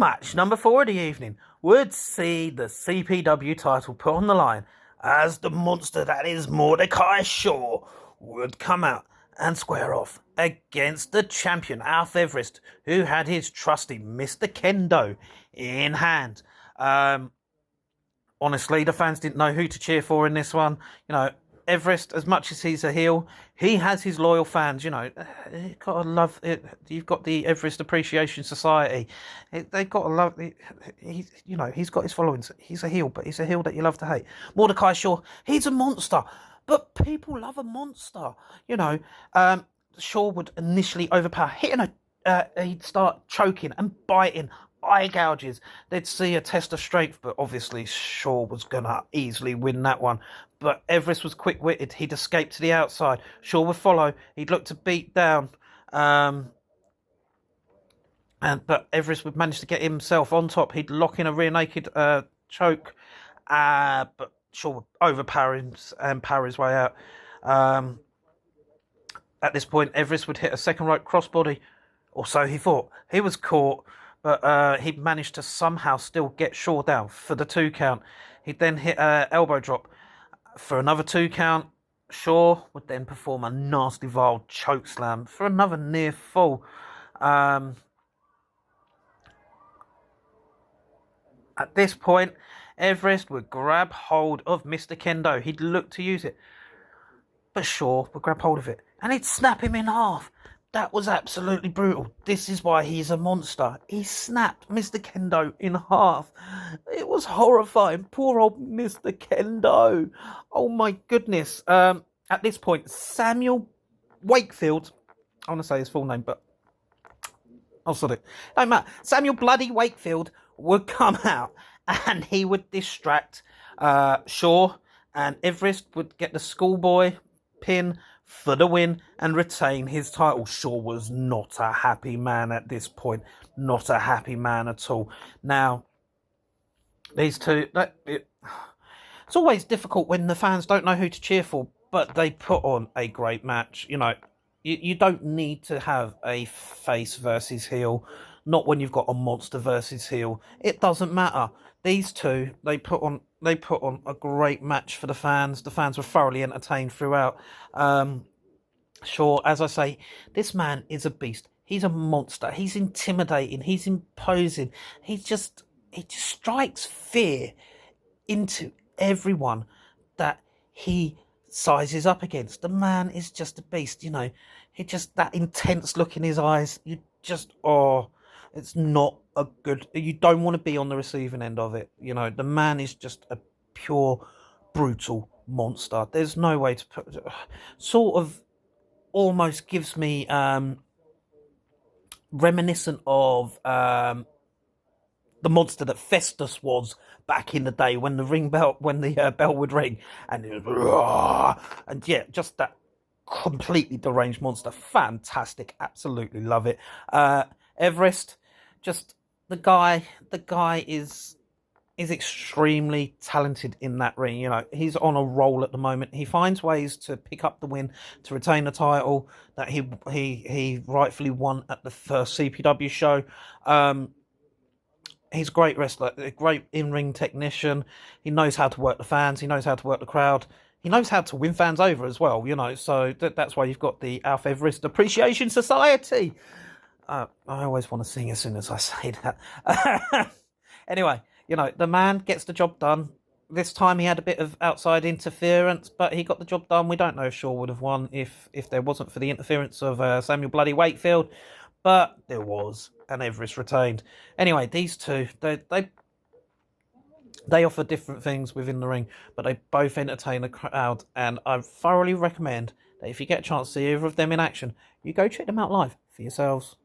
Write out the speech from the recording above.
Match number 4 of the evening would see the CPW title put on the line as the monster that is Mordecai Shaw would come out and square off against the champion Alf Everest, who had his trusty Mr. Kendo in hand. Honestly, the fans didn't know who to cheer for in this one. Everest, as much as he's a heel, he has his loyal fans. You've got to love it. You've got the Everest Appreciation Society. They've got to love it. He's got his followings. He's a heel, but he's a heel that you love to hate. Mordecai Shaw, he's a monster, but people love a monster. Shaw would initially overpower, he'd start choking and biting, eye gouges. They'd see a test of strength, but obviously Shaw was gonna easily win that one. But Everest was quick-witted. He'd escape to the outside. Shaw would follow. He'd look to beat down, but Everest would manage to get himself on top. He'd lock in a rear naked choke, but Shaw would overpower him and power his way out. At this point, Everest would hit a second rope crossbody, or so he thought. He was caught, but he managed to somehow still get Shaw down for the 2 count. He'd then hit an elbow drop for another 2 count. Shaw would then perform a nasty vile choke slam for another near fall. At this point, Everest would grab hold of Mr. Kendo. He'd look to use it, but Shaw would grab hold of it and he'd snap him in half. That was absolutely brutal. This is why he's a monster. He snapped Mr. Kendo in half. It was horrifying. Poor old Mr. Kendo. Oh my goodness. At this point, Samuel Wakefield, I want to say his full name, but I'll sort it. No matter. Samuel Bloody Wakefield would come out and he would distract Shaw, and Everest would get the schoolboy pin for the win and retain his title. Shaw was not a happy man at this point. Not a happy man at all. Now, these two, it's always difficult when the fans don't know who to cheer for, but they put on a great match. You don't need to have a face versus heel. Not when you've got a monster versus heel. It doesn't matter. These two, they put on a great match for the fans. The fans were thoroughly entertained throughout. Shaw, as I say, this man is a beast. He's a monster. He's intimidating. He's imposing. He just strikes fear into everyone that he sizes up against. The man is just a beast. He just, that intense look in his eyes. It's not a good. You don't want to be on the receiving end of it. The man is just a pure, brutal monster. There's no way to put. Sort of, almost gives me reminiscent of the monster that Festus was back in the day when the bell would ring, and it was, and yeah, just that completely deranged monster. Fantastic, absolutely love it. Everest, just the guy is extremely talented in that ring. He's on a roll at the moment. He finds ways to pick up the win, to retain the title that he rightfully won at the first CPW show. He's a great wrestler, a great in-ring technician. He knows how to work the fans. He knows how to work the crowd. He knows how to win fans over as well, so that's why you've got the Alf Everest Appreciation Society. I always want to sing as soon as I say that. Anyway, the man gets the job done. This time he had a bit of outside interference, but he got the job done. We don't know if Shaw would have won if there wasn't for the interference of Samuel Bloody Wakefield, but there was, and Everest retained. Anyway, these two, they offer different things within the ring, but they both entertain the crowd, and I thoroughly recommend that if you get a chance to see either of them in action, you go check them out live for yourselves.